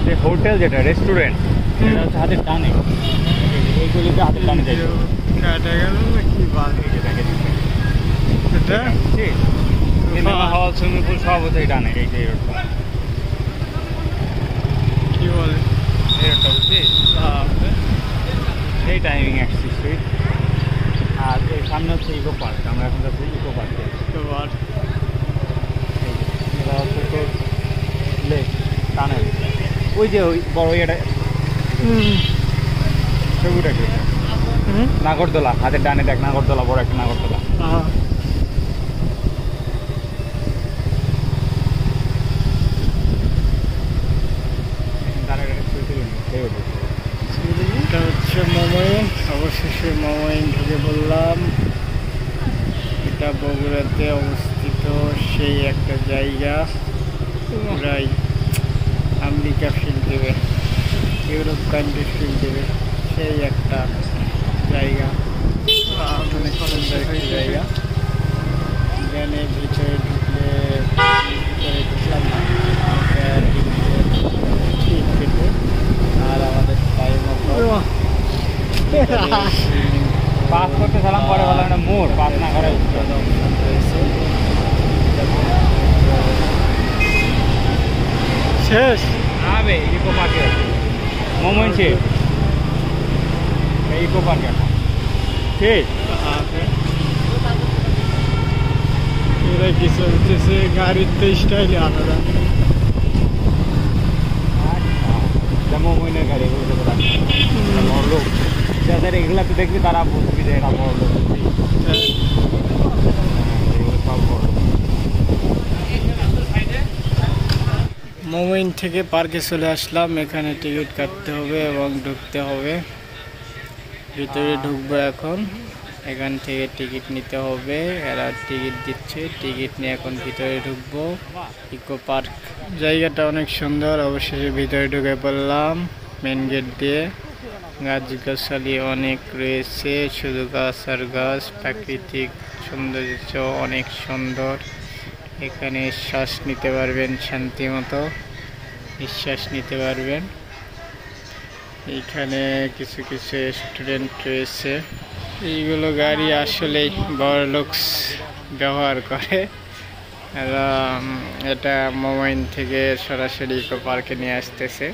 যে হোটেল যেটা রেস্টুরেন্ট সেটা হচ্ছে হাতের ডানে, এইগুলিতে হাতের ডানে যাই সিনেমা হল সুইমিং পুল সব হচ্ছে এই ডানে, এই যে রোডটা কি বলে এই রোডটা বুঝছিস, এই টাইমিং আসছিস তুই। আর এই সামনে হচ্ছে ইকো পার্ক, আমরা এখন যাচ্ছি ইকো পার্কে। এটা হচ্ছে তোর লেক টানেল, ওই যে ওই বড় ইয়েটা সবুটা কি নাগরদোলা, হাতের ডানে দেখ নাগরদোলা, বড় একটা নাগরদোলা। এটা হচ্ছে মোমাইন, অবশেষে মোমাইন ঢুকে বললাম। এটা বগুড়াতে অবস্থিত সেই একটা জায়গা, পুরাই আমেরিকা ফিল দেবে, ইউরোপ কান্ট্রি ফিল দেবে, সেই একটা জায়গা, অনেক সুন্দর একটি জায়গা। এখানে ভিতরে ঢুকলে ভিতরে ঢুকলাম না, ঠিক কেটে আর আমাদের টাইম পাস করতে সালাম করে বললাম না, মোড় পাস না করে রয়েছে। শেষ আবে ইকো পার্কে মোমেন শেষ, ইকো পার্কে শেষ। এরা কি চলতেছে, গাড়ির তো স্টাইলে আলাদা। মোমেনের গাড়ি এগুলো বড় লোক, যাদের এগুলা তো দেখবি তারা বুঝবি যে এরা বড় লোক, সব বড়। মোমিন থেকে পার্কে চলে আসলাম, এখানে টিকিট কাটতে হবে এবং ঢুকতে হবে। ভিতরে ঢুকবো এখন, এখান থেকে টিকিট নিতে হবে, এরা টিকিট দিচ্ছে, টিকিট নিয়ে এখন ভিতরে ঢুকবো। ইকো পার্ক জায়গাটা অনেক সুন্দর, অবশেষে ভিতরে ঢুকে পড়লাম মেন গেট দিয়ে। গাছগাছালি অনেক রয়েছে, শুধু গাছ আর গাছ, প্রাকৃতিক সৌন্দর্য অনেক সুন্দর। এখানে শ্বাস নিতে পারবেন, শান্তি মতো নিঃশ্বাস নিতে পারবেন। এইখানে কিছু কিছু স্টুডেন্ট রয়েছে, এইগুলো গাড়ি আসলেই বড় লোক ব্যবহার করে। এরা এটা মোবাইল থেকে সরাসরি ইকো পার্কে নিয়ে আসতেছে,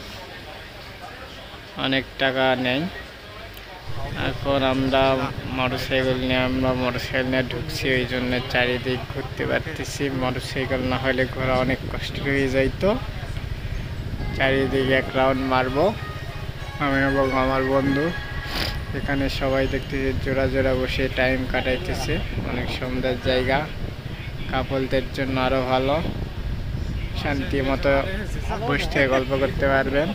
অনেক টাকা নেয়। এখন আমরা মোটরসাইকেল নিয়ে ঢুকছি, ওই জন্য চারিদিক ঘুরতে পারতেছি। মোটরসাইকেল না হলে ঘোরা অনেক কষ্ট হয়ে যাইতো। চারিদিকে এক রাউন্ড মারবো আমি এবং আমার বন্ধু। এখানে সবাই দেখতেছে জোড়া জোড়া বসে টাইম কাটাইতেছে, অনেক সুন্দর জায়গা, কাপলদের জন্য আরো ভালো, শান্তি মতো বসে গল্প করতে পারবেন।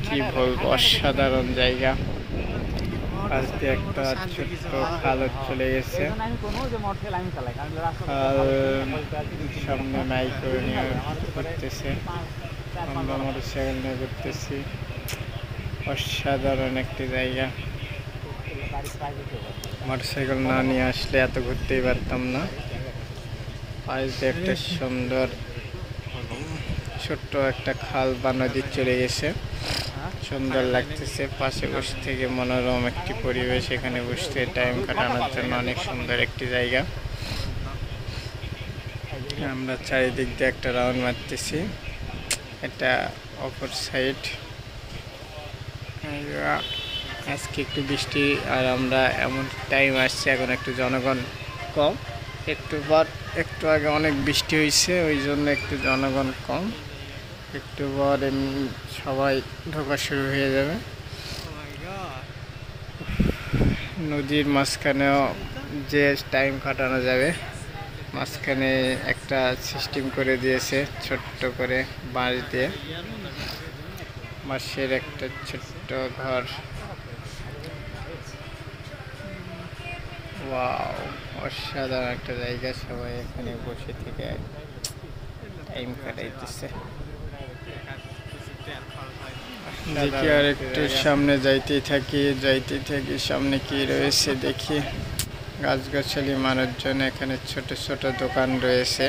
কি বলবো, অসাধারণ জায়গা। পাশ দিয়ে একটা ছোট্ট খাল চলে গেছে, সামনে মাইক্রো নিয়ে ঘুরতেছে, আমরা মোটরসাইকেল নিয়ে ঘুরতেছি। অসাধারণ একটি জায়গা, মোটরসাইকেল না নিয়ে আসলে এত ঘুরতেই পারতাম না। পাশ দিয়ে একটা সুন্দর ছোট্ট একটা খাল বা নদী চলে গেছে, সুন্দর লাগতেছে। পাশে বসে থেকে মনোরম একটি পরিবেশ, এখানে বসতে টাইম কাটানোর জন্য অনেক সুন্দর একটি জায়গা। আমরা চারিদিক দিয়ে একটা রাউন্ড মারতেছি, এটা অপর সাইড। আজকে একটু বৃষ্টি, আর আমরা এমন টাইম আসছে এখন একটু জনগণ কম, একটু আগে অনেক বৃষ্টি হয়েছে, ওই জন্য একটু জনগণ কম। একটু পরে সবাই ঢোকা শুরু হয়ে যাবে। নদীর মাঝখানেও যে টাইম কাটানো যাবে, মাঝখানে একটা সিস্টেম করে দিয়েছে ছোট্ট করে বাঁশ দিয়ে, বাঁশের একটা ছোট্ট ঘর। ওয়াও, অসাধারণ একটা জায়গা, সবাই এখানে বসে থেকে টাইম কাটাইতেছে। দেখি আর একটু সামনে যাইতে থাকি, সামনে কি রয়েছে দেখি। গাছগাছালি, মানুষজন, এখানে ছোট ছোট দোকান রয়েছে,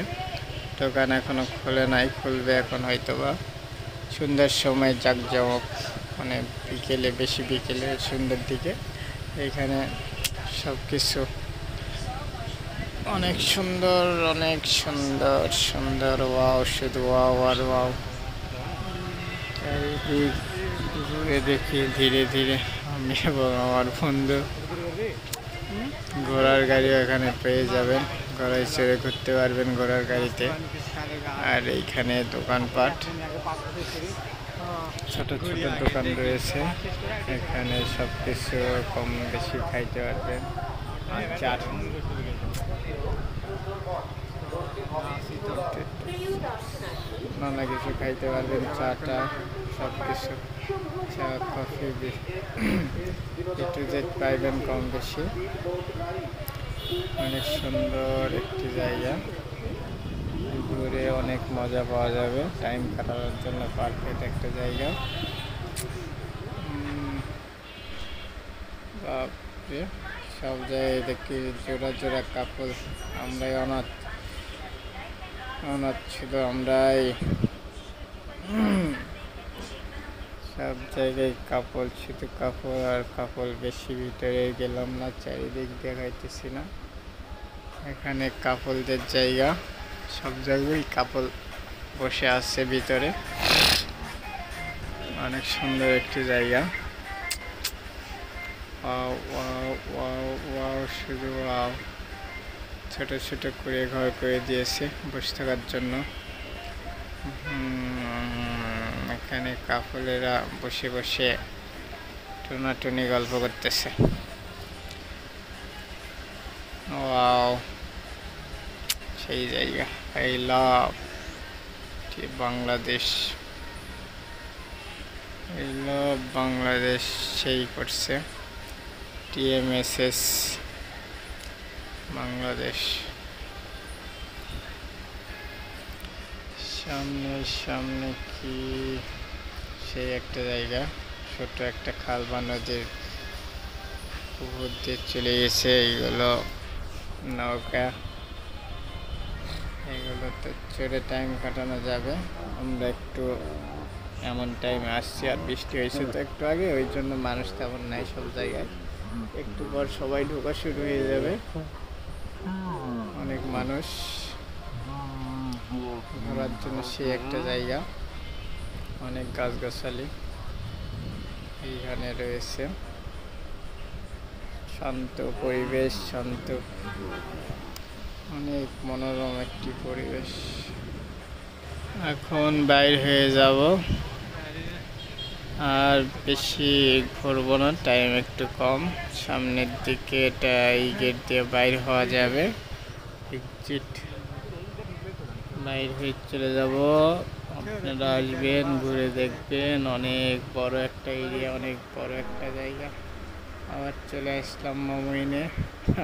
দোকান এখনো খোলে নাই, খুলবে এখন হয়তোবা। সন্ধ্যার সময় জাঁকজমক, মানে বিকেলে, বেশি বিকেলে, সন্ধ্যার দিকে এখানে সব কিছু অনেক সুন্দর, অনেক সুন্দর সুন্দর। ওয়াও, শুধু ওয়াও আর ওয়াও। চারিদিক ঘুরে দেখি ধীরে ধীরে আমি এবং আমার বন্ধু। ঘোড়ার গাড়িও এখানে পেয়ে যাবেন, ঘোড়ায় চড়ে ঘুরতে পারবেন ঘোড়ার গাড়িতে। আর এইখানে দোকানপাট, ছোট ছোট দোকান রয়েছে, এখানে সব কিছু কম বেশি খাইতে পারবেন। চাট, নানা কিছু খাইতে পারবেন, চাটা সব কিছু, চা কফি একটু জেট পাইবেন কম বেশি। অনেক সুন্দর একটি জায়গা, ঘুরে অনেক মজা পাওয়া যাবে, টাইম কাটানোর জন্য পারফেক্ট একটা জায়গা। বাপরে, সব জায়গায় দেখি জোড়া জোড়া কাপল। আমরাই অনাথ, অনাথ ছিল আমরাই। সব জায়গায় কাপল, শুধু কাপল আর কাপল। বেশি ভিতরে গেলাম না, চারিদিক দেখাইতেছি না। এখানে কাপলদের জায়গা, সব জায়গায় কাপল বসে আছে ভিতরে। অনেক সুন্দর একটি জায়গা। ওয়াও ওয়াও ওয়াও ওয়াও, শুধু ওয়াও। ছোট ছোট করে ঘর করে দিয়েছে বসে থাকার জন্য। এখানে কাপলেরা বসে বসে টুনাটুনি গল্প করতেছে। ওয়াও, সেই জায়গা। I love Bangladesh, I love Bangladesh. সেই করছে TMSS বাংলাদেশ। সামনে সামনে কি সেই একটা জায়গা, ছোট একটা খাল বা নদীর উপর দিয়ে চলে গেছে। এইগুলো নৌকা, এগুলো তো চড়ে টাইম কাটানো যাবে। আমরা একটু এমন টাইমে আসছি, আর বৃষ্টি হয়েছে তো একটু আগে, ওই জন্য মানুষ তেমন নাই সব জায়গায়। একটু পর সবাই ঢোকা শুরু হয়ে যাবে, অনেক মানুষ ঘোরার জন্য সেই একটা জায়গা। অনেক গাছগাছালি এইখানে রয়েছে, শান্ত পরিবেশ, শান্ত, অনেক মনোরম একটি পরিবেশ। এখন বাইর হয়ে যাব, আর বেশি ঘুরবো না, টাইম একটু কম। সামনের দিকে এটা এই গেট দিয়ে বাইর হওয়া যাবে, এক্সিট। বাইর হয়ে চলে যাব, আপনারা আসবেন, ঘুরে দেখবেন। অনেক বড় একটা এরিয়া, অনেক বড় একটা জায়গা। আবার চলে আসলাম মোমোইনে।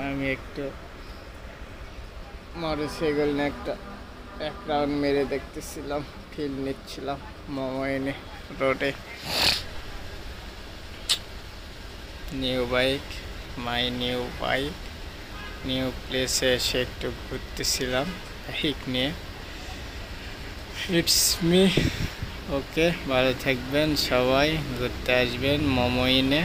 আমি একটু মোটরসাইকেল নিয়ে এক রাউন্ড মেরে দেখতেছিলাম, ফিল নিচ্ছিলাম মোমোইনে রোডে। New bike, my new bike, new প্লেসে এসে একটু ঘুরতেছিলাম বাইক নিয়ে। It's me. ওকে, ভালো থাকবেন সবাই, ঘুরতে আসবেন মোমোইনে।